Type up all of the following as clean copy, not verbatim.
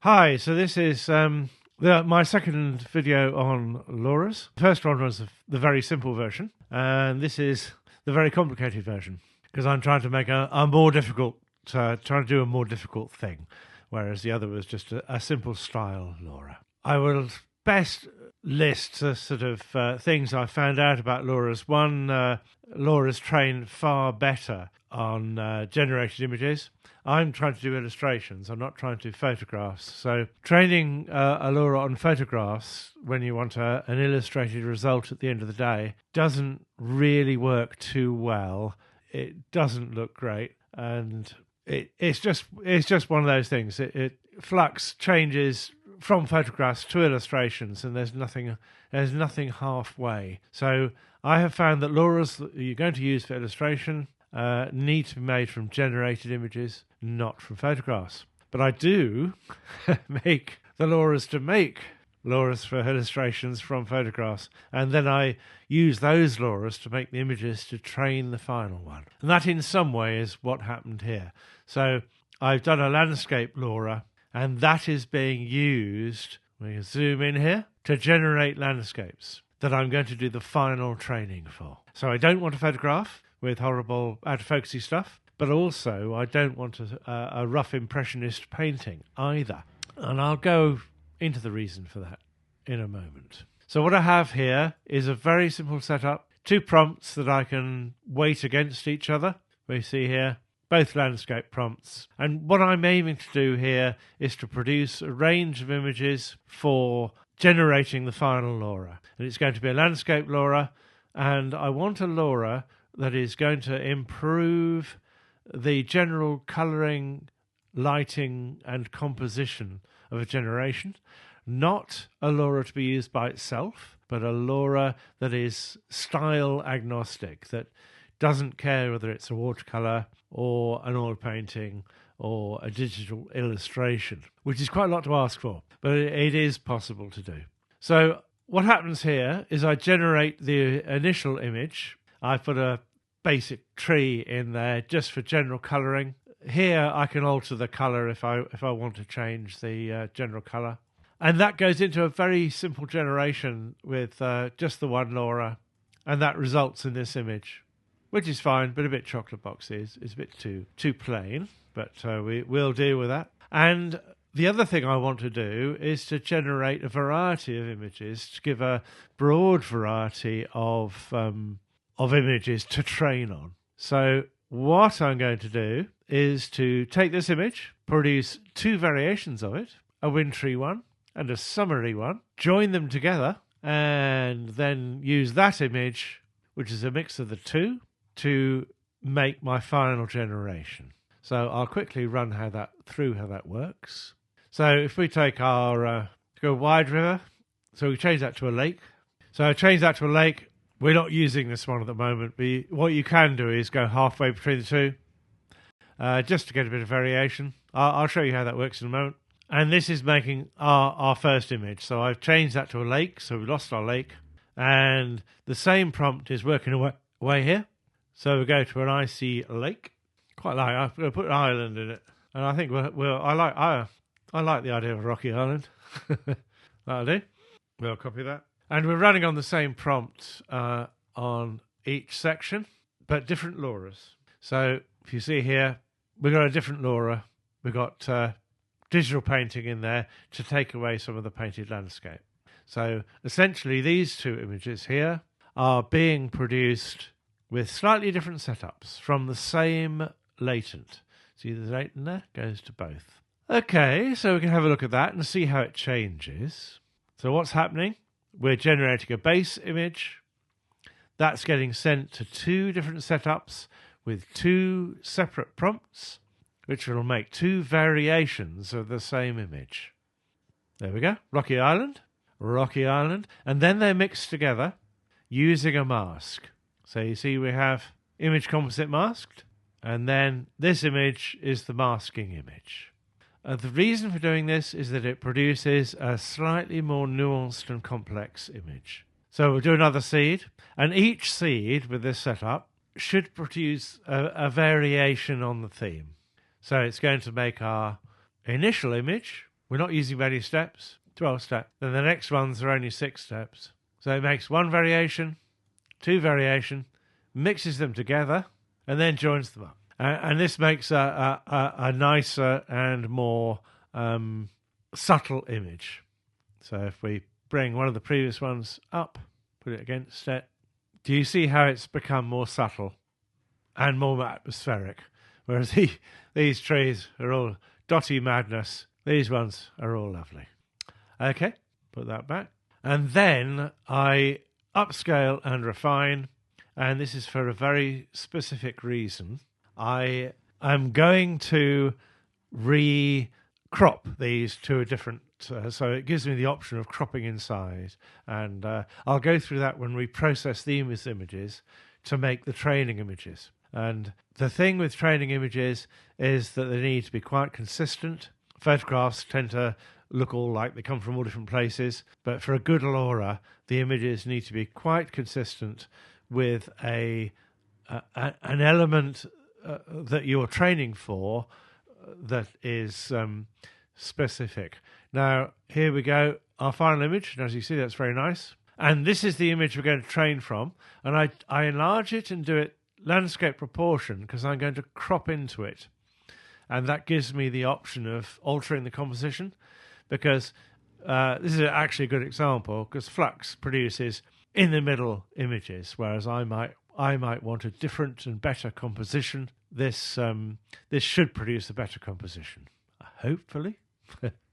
Hi, so this is my second video on loras. The first one was the very simple version, and this is the very complicated version, because I'm trying to make a more difficult, trying to do a more difficult thing, whereas the other was just a simple style lora. I will best list the sort of things I found out about loras. One, loras train far better on generated images. I'm trying to do illustrations. I'm not trying to do photographs. So training a lora on photographs when you want an illustrated result at the end of the day doesn't really work too well. It doesn't look great, and it's just one of those things. Flux changes from photographs to illustrations, and there's nothing halfway. So I have found that loras that you're going to use for illustration need to be made from generated images, not from photographs. But I do make the loras to make loras for illustrations from photographs, and then I use those loras to make the images to train the final one. And that in some way is what happened here. So I've done a landscape lora, and that is being used, we can zoom in here, to generate landscapes that I'm going to do the final training for. So I don't want a photograph with horrible out-of-focusy stuff, but also I don't want a rough impressionist painting either. And I'll go into the reason for that in a moment. So what I have here is a very simple setup, two prompts that I can weight against each other. We see here both landscape prompts. And what I'm aiming to do here is to produce a range of images for generating the final lora. And it's going to be a landscape lora, and I want a lora that is going to improve the general colouring, lighting and composition of a generation. Not a lora to be used by itself, but a lora that is style agnostic, that doesn't care whether it's a watercolour or an oil painting or a digital illustration, which is quite a lot to ask for, but it is possible to do. So what happens here is I generate the initial image. I put a basic tree in there just for general colouring. Here I can alter the colour if I want to change the general colour. And that goes into a very simple generation with just the one lora, and that results in this image, which is fine, but a bit chocolate boxy. It's a bit too plain, but we'll deal with that. And the other thing I want to do is to generate a variety of images to give a broad variety of images to train on. So what I'm going to do is to take this image, produce two variations of it, a wintry one and a summery one, join them together, and then use that image, which is a mix of the two, to make my final generation. So I'll quickly run how that works. So if we take our go wide river, so we change that to a lake. So I change that to a lake. We're not using this one at the moment, but what you can do is go halfway between the two, just to get a bit of variation. I'll show you how that works in a moment. And this is making our first image. So I've changed that to a lake, so we lost our lake. And the same prompt is working away here. So we go to an icy lake. Quite like, I'm going to put an island in it. And I think I like the idea of a rocky island. That'll do. We'll copy that. And we're running on the same prompt on each section, but different loras. So if you see here, we've got a different lora. We've got digital painting in there to take away some of the painted landscape. So essentially these two images here are being produced with slightly different setups from the same latent. See the latent there? Goes to both. Okay, so we can have a look at that and see how it changes. So what's happening? We're generating a base image. That's getting sent to two different setups with two separate prompts, which will make two variations of the same image. There we go. Rocky Island, and then they're mixed together using a mask. So you see we have image composite masked, and then this image is the masking image. The reason for doing this is that it produces a slightly more nuanced and complex image. So we'll do another seed, and each seed with this setup should produce a variation on the theme. So it's going to make our initial image We're not using many steps, 12 steps. Then the next ones are only 6 steps. So it makes 1 variation, 2 variation, mixes them together, and then joins them up. And this makes a nicer and more subtle image. So if we bring one of the previous ones up, put it against it, do you see how it's become more subtle and more atmospheric? Whereas these trees are all dotty madness. These ones are all lovely. Okay, put that back. And then I upscale and refine, and this is for a very specific reason. I am going to crop these to a different, so it gives me the option of cropping inside, and I'll go through that when we process these images to make the training images. And the thing with training images is that they need to be quite consistent. Photographs tend to look all like they come from all different places, but for a good Lora, the images need to be quite consistent with an element that you're training for that is specific. Now, here we go, our final image, and as you see, that's very nice. And this is the image we're going to train from, and I enlarge it and do it landscape proportion because I'm going to crop into it. And that gives me the option of altering the composition, because this is actually a good example, because Flux produces in the middle images, whereas I might want a different and better composition. This should produce a better composition, hopefully.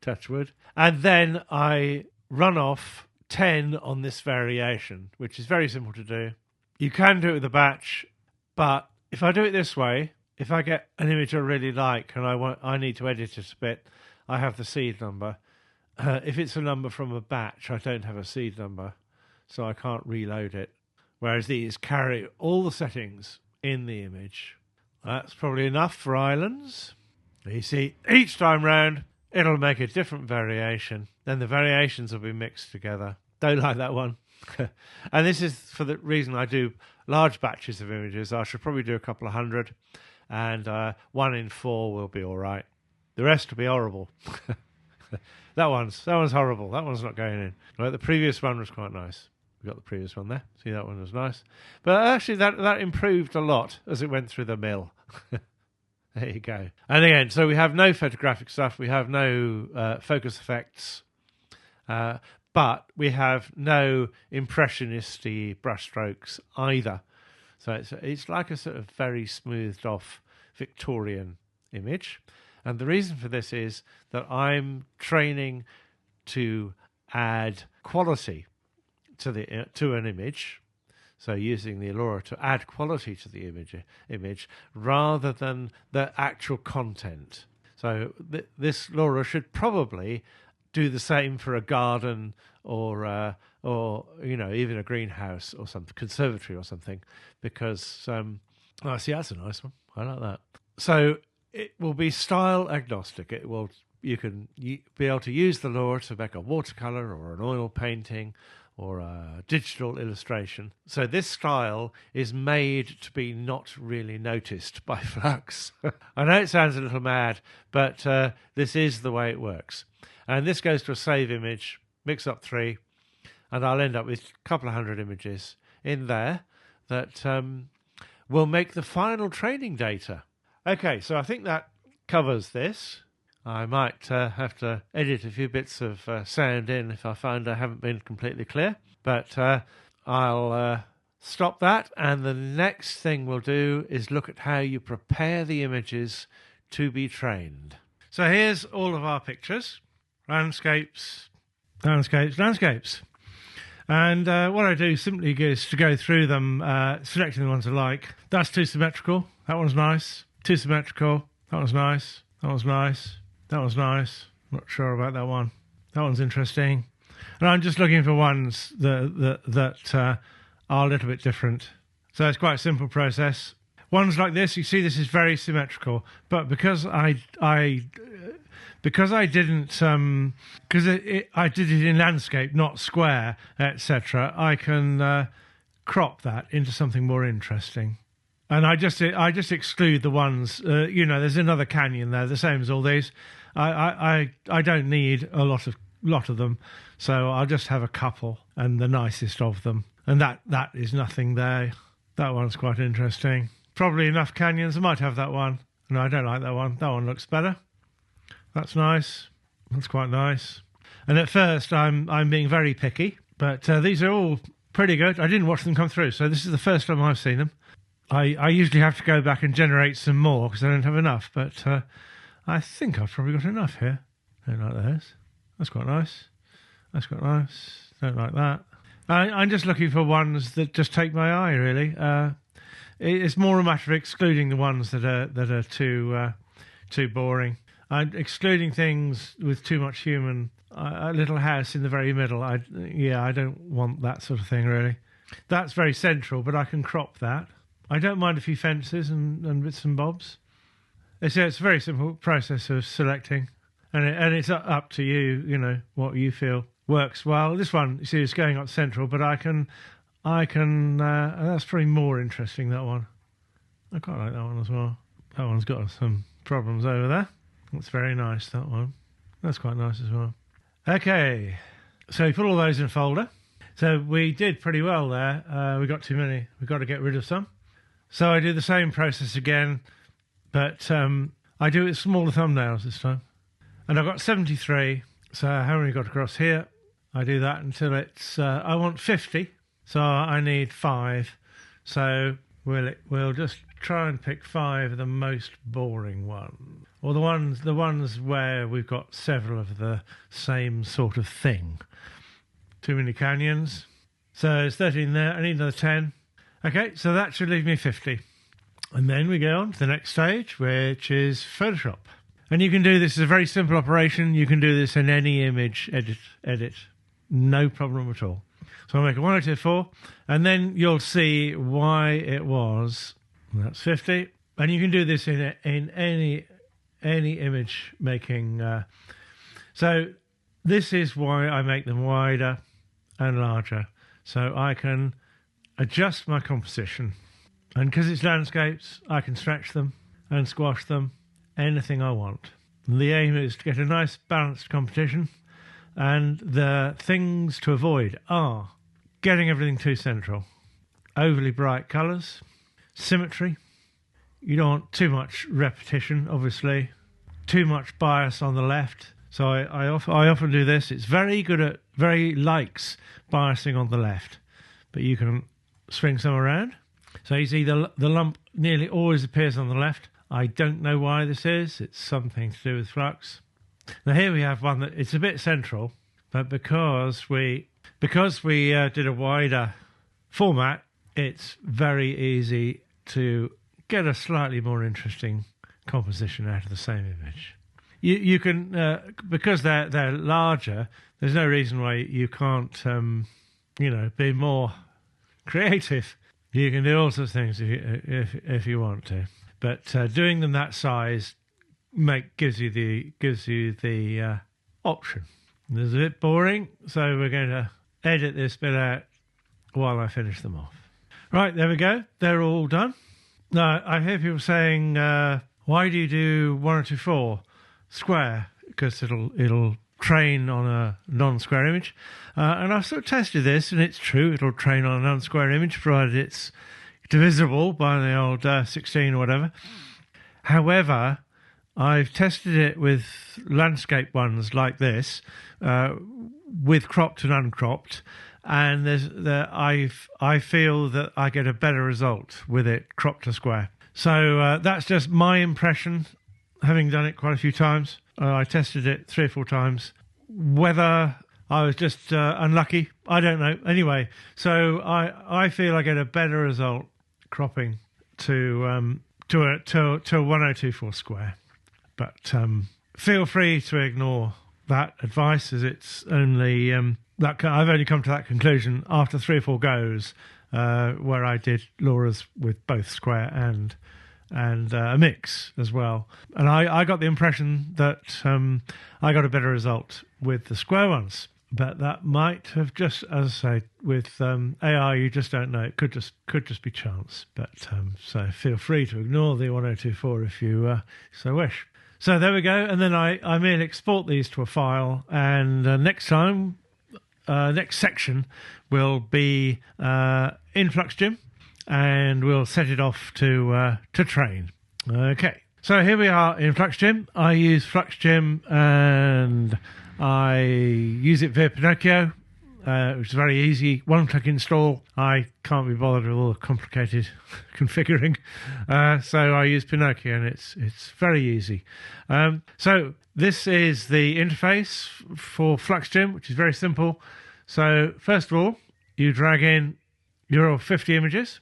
Touch wood. And then I run off 10 on this variation, which is very simple to do. You can do it with a batch, but if I do it this way, if I get an image I really like and I need to edit it a bit, I have the seed number. If it's a number from a batch, I don't have a seed number, so I can't reload it. Whereas these carry all the settings in the image. That's probably enough for islands. You see, each time round, it'll make a different variation. Then the variations will be mixed together. Don't like that one. And this is for the reason I do large batches of images. I should probably do a couple of hundred, and 1 in 4 will be all right. The rest will be horrible. That one's horrible. That one's not going in. Right, the previous one was quite nice. We got the previous one there. See, that one was nice. But actually, that improved a lot as it went through the mill. There you go. And again, so we have no photographic stuff. We have no focus effects. But we have no impressionist-y brushstrokes either. So it's like a sort of very smoothed off Victorian image. And the reason for this is that I'm training to add quality to an image. So using the Lora to add quality to the image rather than the actual content. So this Lora should probably do the same for a garden or even a greenhouse or some conservatory or something, because see, that's a nice one. I like that. So it will be style agnostic. You can be able to use the Lora to make a watercolor or an oil painting or a digital illustration. So this style is made to be not really noticed by Flux. I know it sounds a little mad, but this is the way it works. And this goes to a save image, mix up 3, and I'll end up with a couple of hundred images in there that will make the final training data. Okay, so I think that covers this. I might have to edit a few bits of sound in if I find I haven't been completely clear. But I'll stop that, and the next thing we'll do is look at how you prepare the images to be trained. So here's all of our pictures. Landscapes, landscapes, landscapes. And what I do simply is to go through them, selecting the ones I like. That's too symmetrical. That one's nice. Too symmetrical. That one's nice. That one's nice. That one's nice. Not sure about that one. That one's interesting. And I'm just looking for ones that are a little bit different. So it's quite a simple process. Ones like this, you see, this is very symmetrical. But because I didn't, I did it in landscape, not square, etc., I can crop that into something more interesting. And I just exclude the ones, there's another canyon there, the same as all these. I don't need a lot of them, so I'll just have a couple and the nicest of them. And that is nothing there. That one's quite interesting. Probably enough canyons. I might have that one. No, I don't like that one. That one looks better. That's nice. That's quite nice. And at first, I'm being very picky, but these are all pretty good. I didn't watch them come through, so this is the first time I've seen them. I usually have to go back and generate some more because I don't have enough, but I think I've probably got enough here. Don't like those. That's quite nice. That's quite nice. Don't like that. I'm just looking for ones that just take my eye, really. It's more a matter of excluding the ones that are too boring. I'm excluding things with too much human. A little house in the very middle. I don't want that sort of thing, really. That's very central, but I can crop that. I don't mind a few fences and bits and bobs. It's a very simple process of selecting, and it's up to you, what you feel works well. This one, you see, is going up central, but I can. That's probably more interesting, that one. I quite like that one as well. That one's got some problems over there. That's very nice, that one. That's quite nice as well. Okay, so we put all those in a folder. So we did pretty well there. We got too many. We've got to get rid of some. So I do the same process again, but I do it with smaller thumbnails this time. And I've got 73, so how many got across here? I do that until it's, I want 50, so I need 5. So we'll just try and pick 5 of the most boring ones. Or the ones where we've got several of the same sort of thing. Too many canyons. So it's 13 there, I need another 10. Okay, so that should leave me 50. And then we go on to the next stage, which is Photoshop. And you can do this as a very simple operation. You can do this in any image edit. No problem at all. So I'll make a 1024, and then you'll see why it was. That's 50. And you can do this in any image making. So this is why I make them wider and larger. So I can adjust my composition, and because it's landscapes, I can stretch them and squash them, anything I want. And the aim is to get a nice balanced composition, and the things to avoid are getting everything too central, overly bright colours, symmetry. You don't want too much repetition, obviously, too much bias on the left. So I often do this. It's very likes biasing on the left, but you can swing some around. So you see the lump nearly always appears on the left. I don't know why this is. It's something to do with Flux. Now here we have one that it's a bit central, but because we did a wider format, it's very easy to get a slightly more interesting composition out of the same image. You can because they're larger. There's no reason why you can't be more creative. You can do all sorts of things if you want to, but doing them that size gives you the option. This is a bit boring, so we're going to edit this bit out while I finish them off. Right, there we go. They're all done. Now I hear people saying, "Why do you do 1024 square?" Because it'll train on a non-square image, and I've sort of tested this, and it's true. It'll train on a non-square image provided it's divisible by the old 16 or whatever. However, I've tested it with landscape ones like this, with cropped and uncropped, and I feel that I get a better result with it cropped to square. So that's just my impression, having done it quite a few times. I tested it 3 or 4 times. Whether I was just unlucky, I don't know. Anyway, so I feel I get a better result cropping to a 1024 square. But feel free to ignore that advice, as it's only I've only come to that conclusion after 3 or 4 goes, where I did Loras with both square and a mix as well. And I got the impression that I got a better result with the square ones. But that might have just, as I say, with AI, you just don't know. It could just be chance. But so feel free to ignore the 1024 if you so wish. So there we go. And then I merely export these to a file. And next time, next section will be in Fluxgym, and we'll set it off to train. Okay. So here we are in Fluxgym. I use Fluxgym and I use it via Pinocchio, which is very easy. One-click install. I can't be bothered with all the complicated configuring, so I use Pinocchio, and it's very easy. So this is the interface for Fluxgym, which is very simple. So first of all, you drag in your 50 images.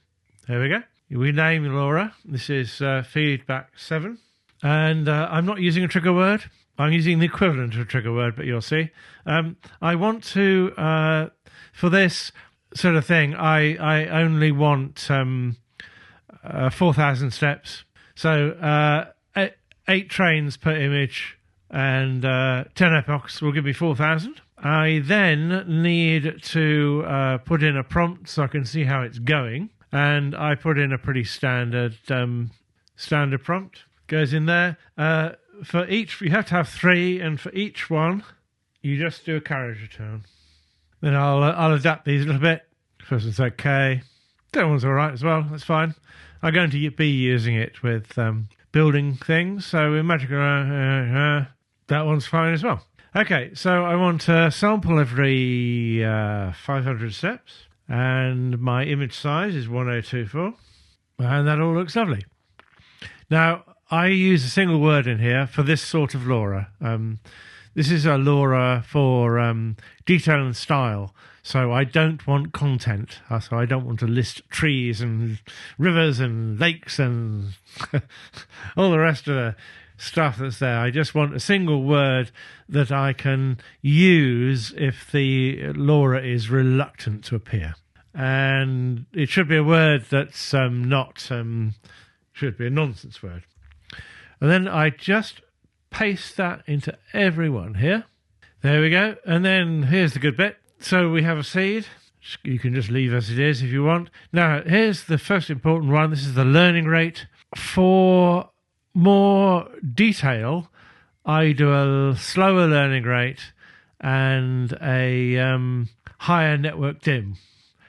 There we go. We name Lora. This is feedback 7, and I'm not using a trigger word. I'm using the equivalent of a trigger word, but you'll see. I want to, for this sort of thing, I only want 4,000 steps. So 8 trains per image and 10 epochs will give me 4,000. I then need to put in a prompt so I can see how it's going. And I put in a pretty standard prompt. Goes in there. For each, you have to have 3, and for each one, you just do a carriage return. Then I'll adapt these a little bit. First one's okay. That one's all right as well. That's fine. I'm going to be using it with building things. So in Magic, that one's fine as well. Okay, so I want to sample every 500 steps, and my image size is 1024, and that all looks lovely. Now, I use a single word in here for this sort of Lora. This is a Lora for detail and style. So I don't want content. So I don't want to list trees and rivers and lakes and all the rest of the stuff that's there. I just want a single word that I can use if the Lora is reluctant to appear. And it should be a word that's should be a nonsense word. And then I just paste that into everyone here. There we go. And then here's the good bit. So we have a seed. You can just leave as it is if you want. Now, here's the first important one. This is the learning rate. For more detail, I do a slower learning rate and a higher network dim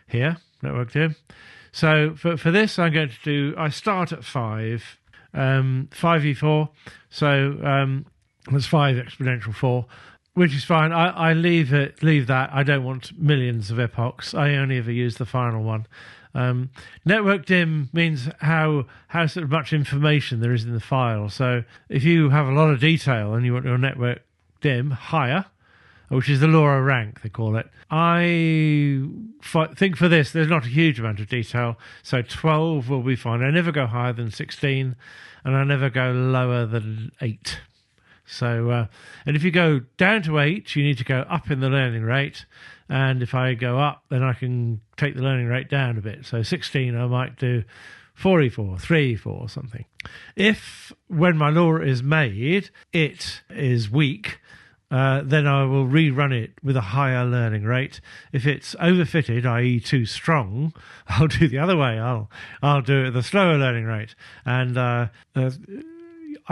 here. Network dim. So for this, I'm going to do, I start at 5. 5e4, so that's 5 exponential 4, which is fine. I leave that. I don't want millions of epochs. I only ever use the final one. Network dim means how sort of much information there is in the file. So if you have a lot of detail and you want your network dim higher, which is the Lora rank, they call it. I think for this, there's not a huge amount of detail, so 12 will be fine. I never go higher than 16, and I never go lower than 8. So, and if you go down to 8, you need to go up in the learning rate, and if I go up, then I can take the learning rate down a bit. So 16, I might do 4e4, 3e4, something. If, when my Lora is made, it is weak, then I will rerun it with a higher learning rate. If it's overfitted, i.e. too strong, I'll do the other way. I'll do it at the slower learning rate. And I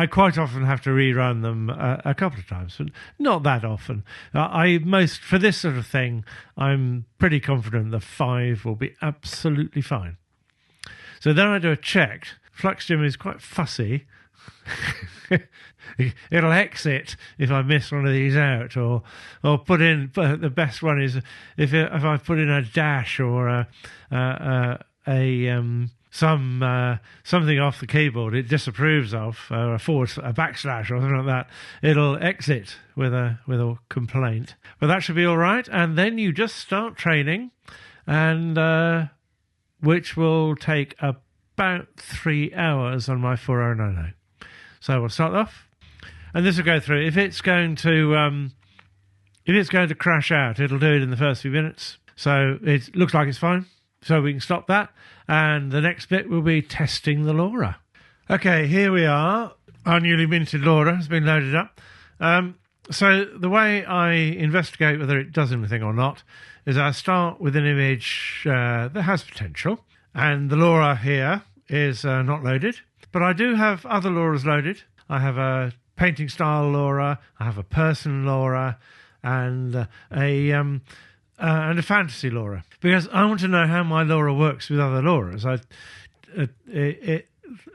quite often have to rerun them a couple of times, but not that often. For this sort of thing, I'm pretty confident the 5 will be absolutely fine. So then I do a check. Fluxgym is quite fussy. It'll exit if I miss one of these out, or put in. But the best one is if I put in a dash or something off the keyboard it disapproves of, or a backslash or something like that. It'll exit with a complaint. But that should be all right. And then you just start training, and which will take about 3 hours on my 4090. So we'll start off, and this will go through. If it's going to crash out, it'll do it in the first few minutes. So it looks like it's fine. So we can stop that, and the next bit will be testing the Lora. Okay, here we are. Our newly minted Lora has been loaded up. So the way I investigate whether it does anything or not is I start with an image that has potential, and the Lora here is not loaded, but I do have other Loras loaded. I have a painting style Lora, I have a person Lora, and a fantasy Lora, because I want to know how my Lora works with other Loras.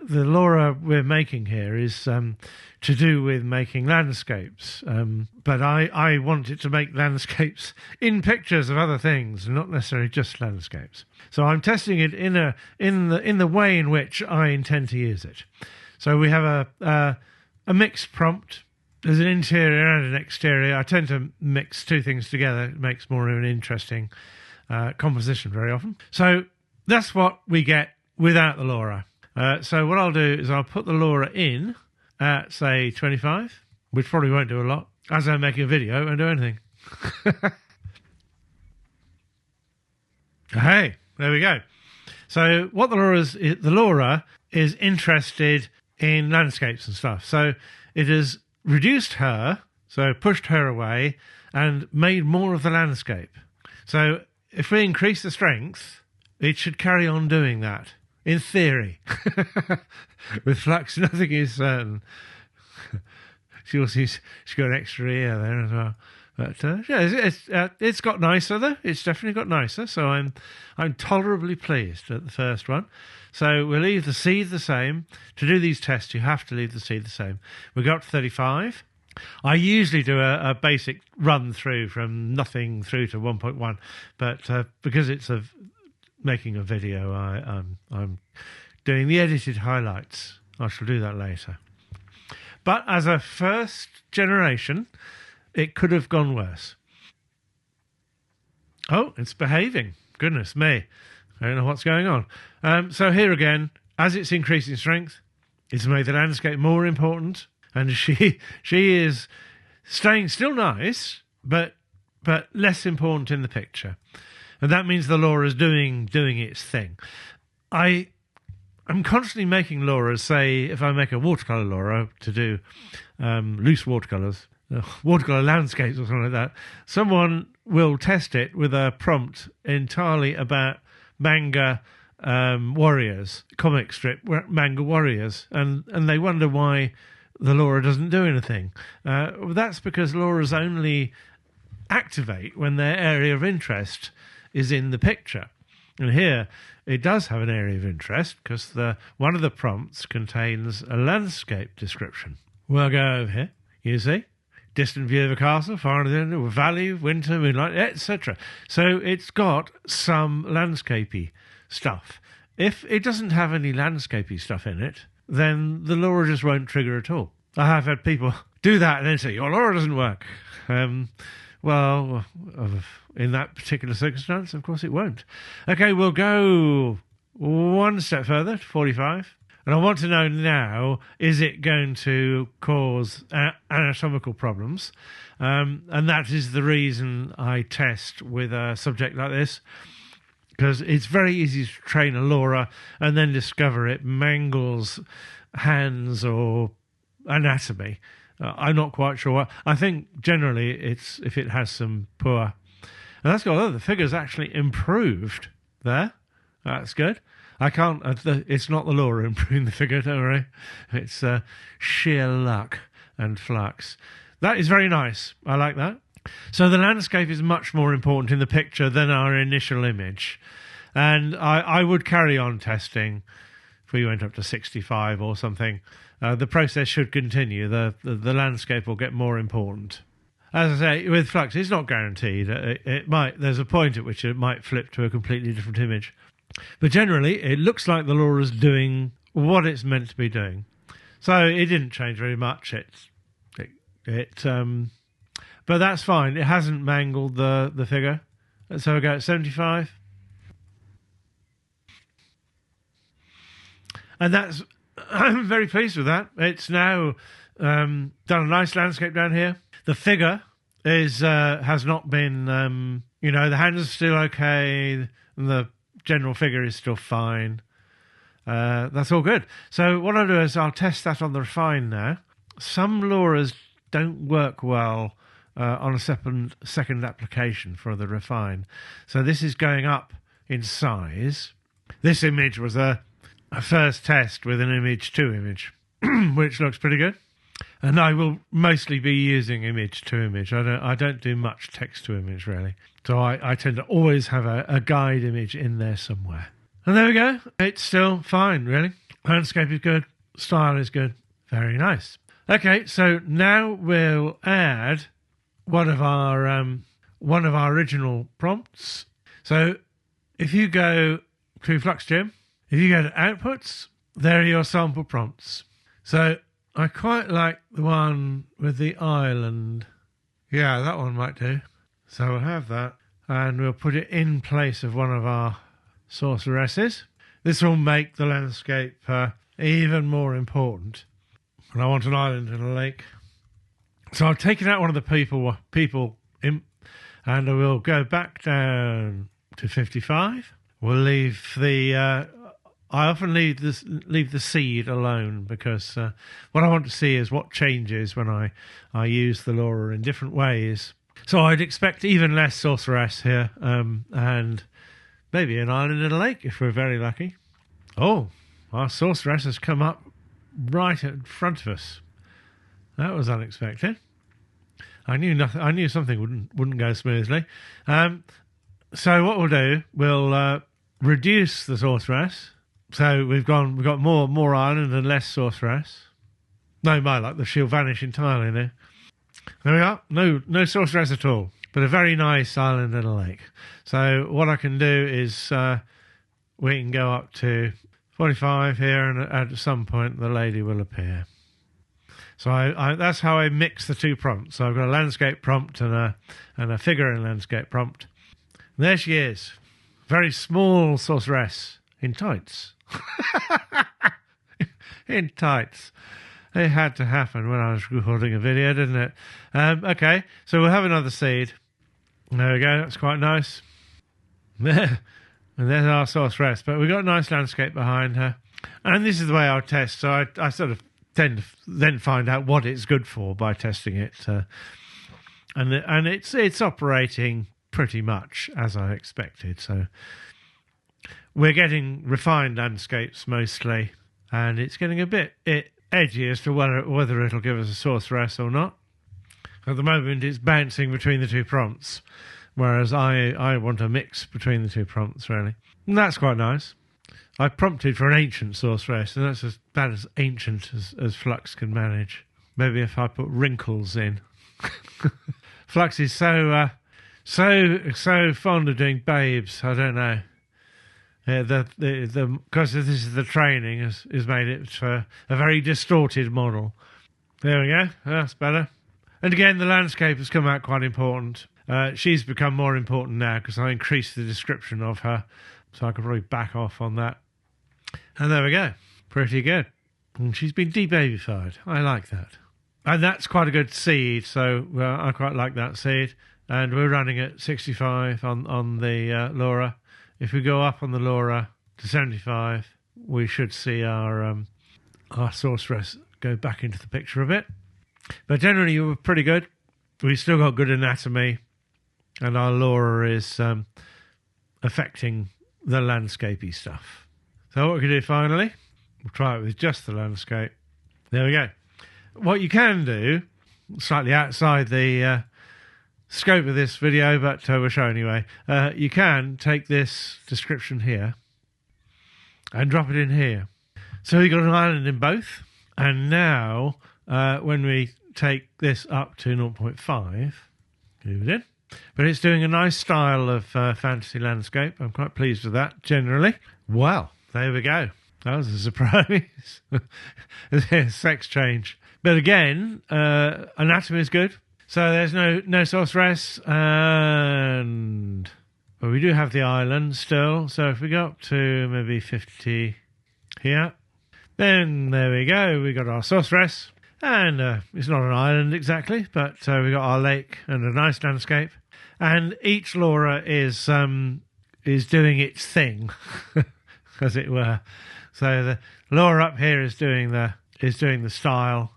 The Lora we're making here is to do with making landscapes, but I want it to make landscapes in pictures of other things, not necessarily just landscapes. So I'm testing it in the way in which I intend to use it. So we have a mixed prompt. There's an interior and an exterior. I tend to mix two things together. It makes more of an interesting composition very often. So that's what we get without the Lora. So what I'll do is I'll put the Lora in at, say, 25, which probably won't do a lot. As I'm making a video, it won't do anything. Hey, there we go. So what the Lora is interested in landscapes and stuff. So it has reduced her, so pushed her away, and made more of the landscape. So if we increase the strength, it should carry on doing that. In theory. With Flux, nothing is certain. She's got an extra ear there as well. But yeah, it's got nicer though. It's definitely got nicer. So I'm tolerably pleased at the first one. So we'll leave the seed the same. To do these tests, you have to leave the seed the same. We got to 35. I usually do a basic run through from nothing through to 1.1, but because it's making a video, I'm doing the edited highlights. I shall do that later. But as a first generation, it could have gone worse. Oh, it's behaving. Goodness me. I don't know what's going on. So here again, as it's increasing strength, it's made the landscape more important, and she is staying still nice, but less important in the picture. And that means the Lora's doing its thing. I'm constantly making Loras. Say, if I make a watercolour Lora to do loose watercolours, watercolour landscapes or something like that, someone will test it with a prompt entirely about manga warriors, comic strip manga warriors, and they wonder why the Lora doesn't do anything. That's because Loras only activate when their area of interest is in the picture. And here it does have an area of interest because one of the prompts contains a landscape description. We'll go over here. You see? Distant view of a castle, far in the end, valley, winter, moonlight, etc. So it's got some landscapey stuff. If it doesn't have any landscapey stuff in it, then the Lora just won't trigger at all. I have had people do that and then say, your Lora doesn't work. Well, in that particular circumstance, of course it won't. Okay, we'll go one step further, to 45. And I want to know now, is it going to cause anatomical problems? And that is the reason I test with a subject like this, because it's very easy to train a Lora and then discover it mangles hands or anatomy. I'm not quite sure what. I think generally it's if it has some poor. And that's got the figure's actually improved there. That's good. I can't. It's not the Lora improving the figure, don't worry. It's sheer luck and Flux. That is very nice. I like that. So the landscape is much more important in the picture than our initial image. And I would carry on testing if we went up to 65 or something. The process should continue. The landscape will get more important. As I say, with Flux, it's not guaranteed. It might. There's a point at which it might flip to a completely different image. But generally, it looks like the Lora's doing what it's meant to be doing. So it didn't change very much. But that's fine. It hasn't mangled the figure. So I go at 75. And that's... I'm very pleased with that. It's now done a nice landscape down here. The figure has not been... the hands are still okay. And the general figure is still fine. That's all good. So what I'll do is I'll test that on the refine now. Some Loras don't work well on a second application for the refine. So this is going up in size. This image was a first test with an image to image, which looks pretty good. And I will mostly be using image to image. I don't do much text to image really. So I tend to always have a guide image in there somewhere. And there we go. It's still fine, really. Landscape is good. Style is good. Very nice. Okay, so now we'll add one of our original prompts. So if you go to Fluxgym, if you go to outputs, there are your sample prompts. So I quite like the one with the island. Yeah, that one might do. So we'll have that, and we'll put it in place of one of our sorceresses. This will make the landscape even more important. And I want an island and a lake. So I've taken out one of the people imp, and I will go back down to 55. We'll leave the... I often leave the seed alone because what I want to see is what changes when I use the Lora in different ways. So I'd expect even less sorceress here, and maybe an island and a lake if we're very lucky. Oh, our sorceress has come up right in front of us. That was unexpected. I knew something wouldn't go smoothly. So what we'll do, we'll reduce the sorceress. So we've got more island and less sorceress. No, my luck, she'll vanish entirely now. There we are. No sorceress at all, but a very nice island and a lake. So what I can do is we can go up to 45 here, and at some point the lady will appear. So that's how I mix the two prompts. So I've got a landscape prompt and a figure in landscape prompt. And there she is, very small sorceress in tights. In tights. It had to happen when I was recording a video, didn't it? Okay, so we'll have another seed. There we go, that's quite nice. There. And there's our sorceress, but we've got a nice landscape behind her. And this is the way I'll test, so I sort of tend to then find out what it's good for by testing it. And it's operating pretty much as I expected, so we're getting refined landscapes mostly, and it's getting a bit edgy as to whether it'll give us a sorceress or not. At the moment, it's bouncing between the two prompts, whereas I want a mix between the two prompts, really. And that's quite nice. I prompted for an ancient sorceress, and that's as bad as ancient as Flux can manage. Maybe if I put wrinkles in. Flux is so fond of doing babes, I don't know. Because this is the training has made it for a very distorted model. There we go. That's better. And again, the landscape has come out quite important. She's become more important now because I increased the description of her, so I could probably back off on that. And there we go. Pretty good. And she's been debabified. I like that. And that's quite a good seed, so I quite like that seed. And we're running at 65 on the Lora. If we go up on the Lora to 75, we should see our sorceress go back into the picture a bit. But generally, you were pretty good. We've still got good anatomy, and our Lora is affecting the landscapey stuff. So what we can do finally, we'll try it with just the landscape. There we go. What you can do, slightly outside the scope of this video, but we'll show anyway. You can take this description here and drop it in here. So we've got an island in both, and now when we take this up to 0.5, move it in. But it's doing a nice style of fantasy landscape. I'm quite pleased with that generally. Well, there we go. That was a surprise. Sex change. But again, anatomy is good. So there's no sorceress, and but we do have the island still. So if we go up to maybe 50 here, then there we go. We got our sorceress, and it's not an island exactly, but we got our lake and a nice landscape. And each Lora is doing its thing, as it were. So the Lora up here is doing the style.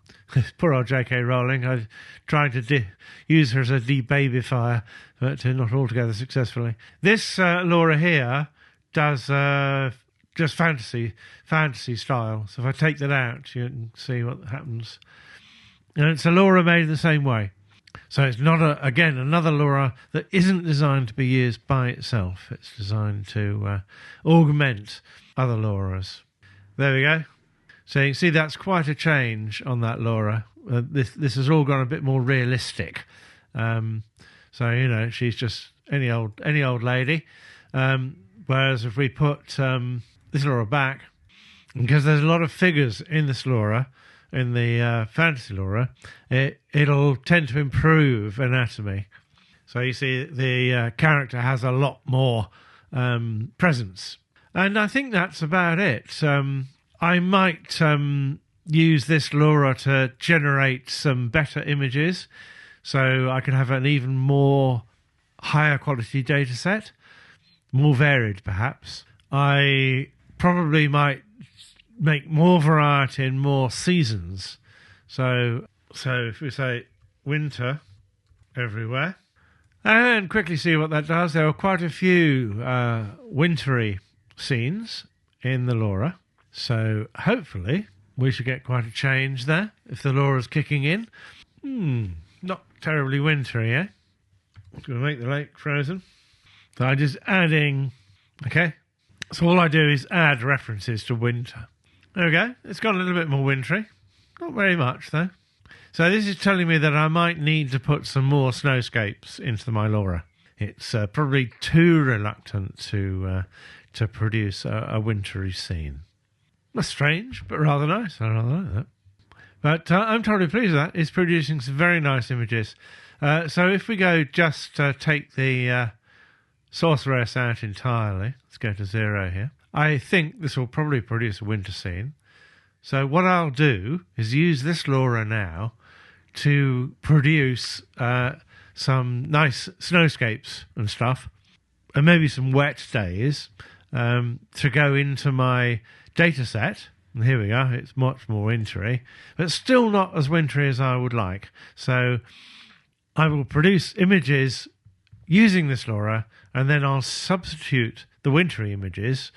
Poor old J.K. Rowling. I'm trying to use her as a debabyfier, but not altogether successfully. This Lora here does just fantasy style. So if I take that out, you can see what happens. And it's a Lora made the same way. So it's not, again, another Lora that isn't designed to be used by itself. It's designed to augment other Loras. There we go. So you can see that's quite a change on that Lora. This has all gone a bit more realistic. So, you know, she's just any old lady. Whereas if we put this Lora back, because there's a lot of figures in this Lora, in the fantasy Lora, it'll tend to improve anatomy. So you see the character has a lot more presence. And I think that's about it. I might use this Lora to generate some better images so I can have an even more higher quality data set, more varied perhaps. I probably might make more variety in more seasons. So if we say winter everywhere, and quickly see what that does. There are quite a few wintry scenes in the Lora. So hopefully we should get quite a change there if the Lora's kicking in. Not terribly wintry, eh? I'm going to make the lake frozen. So I'm just adding... Okay. So all I do is add references to winter. There we go. It's got a little bit more wintry. Not very much, though. So this is telling me that I might need to put some more snowscapes into my Lora. It's probably too reluctant to produce a wintry scene. That's strange, but rather nice. I rather like that. But I'm totally pleased with that. It's producing some very nice images. So if we go just take the sorceress out entirely, let's go to 0 here. I think this will probably produce a winter scene. So what I'll do is use this Lora now to produce some nice snowscapes and stuff, and maybe some wet days to go into my data set. And here we go, it's much more wintry, but still not as wintry as I would like. So I will produce images using this Lora, and then I'll substitute the wintry images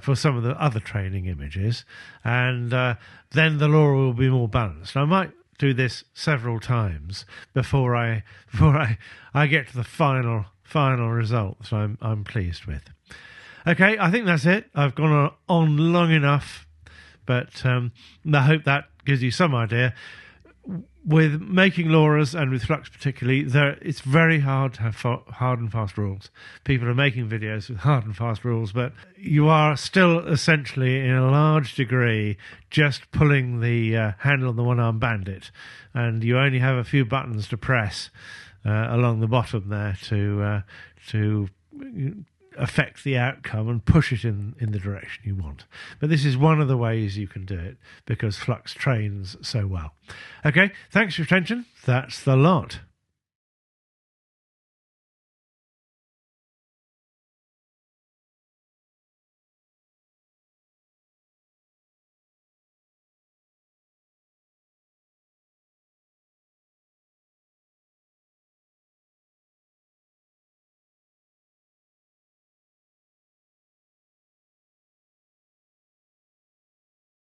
for some of the other training images, and then the Lora will be more balanced. I might do this several times before I get to the final result, so I'm pleased with. Okay, I think that's it. I've gone on long enough, but I hope that gives you some idea. With making Loras, and with Flux particularly, it's very hard to have hard and fast rules. People are making videos with hard and fast rules, but you are still essentially, in a large degree, just pulling the handle on the one-armed bandit, and you only have a few buttons to press along the bottom there to affect the outcome and push it in the direction you want. But this is one of the ways you can do it, because Flux trains so well. Okay, thanks for your attention. That's the lot.